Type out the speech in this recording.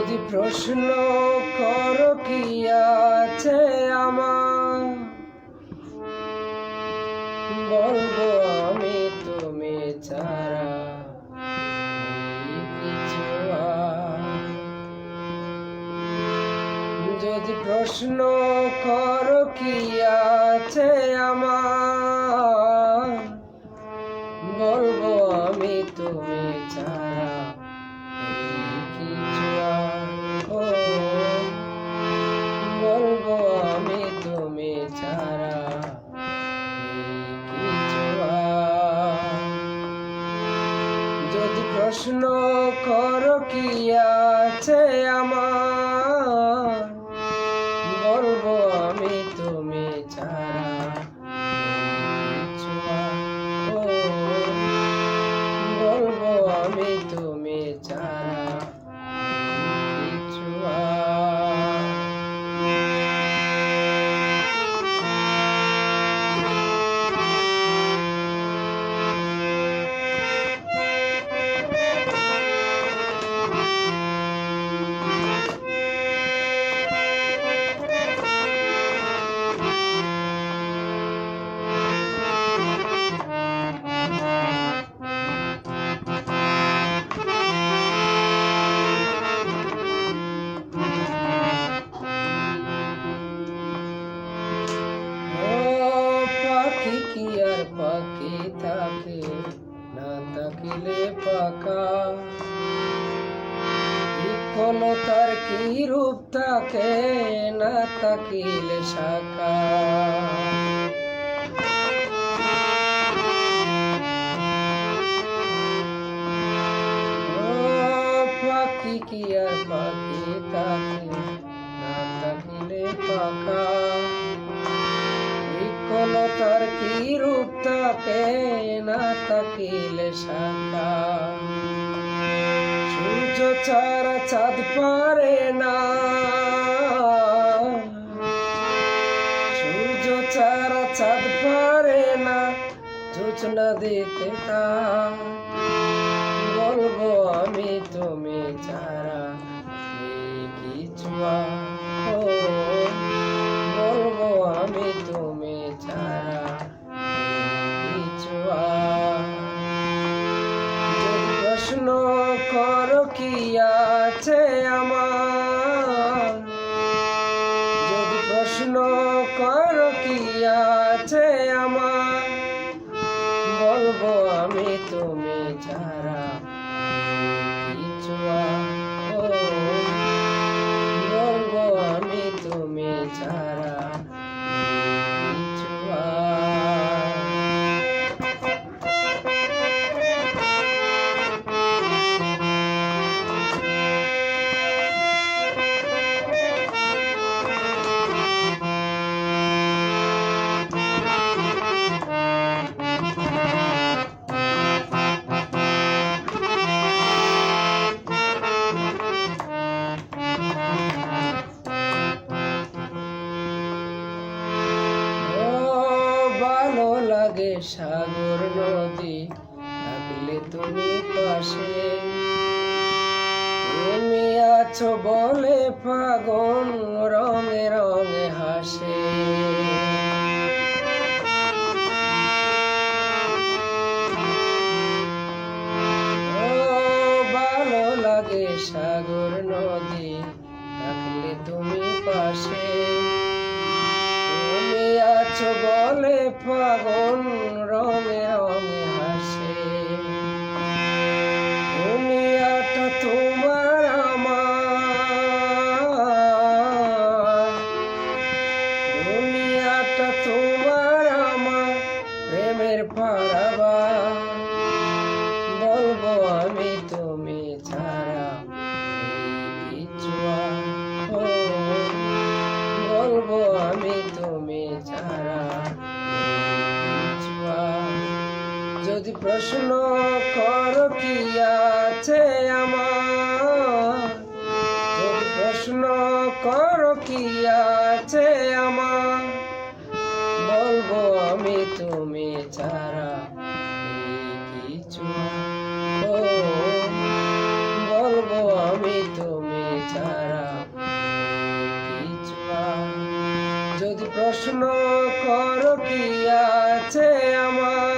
যদি প্রশ্ন করো কি আছে আমার, বলবো আমি তুমি ছাড়া কিছু আর। যদি প্রশ্ন করো কি আছে আমার, বলবো আমি তুমি ছাড়া কিছু আর। বলবো আমি তুমি ছাড়া কিছু আর। যদি প্রশ্ন করো কি আছে আমার, বলবো আমি তুমি ছাড়া কিছু আর। বলবো আমি তুমি ছাড়া কিছু আর। কি আর পাখি থাকে না থাকিলে পাকা, তার কি রূপ থাকে না থাকিলে শাখা। পাখি কি আর পাখি থাকে না থাকিলে পাকা, তার কি রূপ থাকে না থাকিলে শাখা। সূর্য ছাড়া চাঁদ পারে না, সূর্য ছাড়া চাঁদ পারে না জোছনা দিতে তার। বলবো আমি তুমি ছাড়া কিছু আর। বলবো আমি তুমি ছাড়া কিছু আর। যদি প্রশ্ন করো কি আছে আমার, যদি প্রশ্ন করো কি আছে আমার, বলবো আমি তুমি ছাড়া কিছু আর। বলবো আমি তুমি ছাড়া কিছু আর। লাগে সাগর নদী থাকলে তুমি পাশে, তুমি আছো বলে ফাগুন রঙে রঙে হাসে। ভালো লাগে সাগর নদী থাকলে তুমি পাশে, তুমি আছো বলে ফাগুন রঙে রঙে হাসে। দুনিয়াটা তোমার আমার, দুনিয়াটা তোমার আমার প্রেমের পারাবার। বলবো আমি তুমি ছাড়া কিছু আর। বলবো আমি তুমি ছাড়া কিছু আর। যদি প্রশ্ন করো কি আছে আমার, যদি প্রশ্ন করো কি আছে আমার, বলবো আমি তুমি ছাড়া কিছু আর। বলবো আমি তুমি ছাড়া যদি প্রশ্ন করো কি আছে আমার,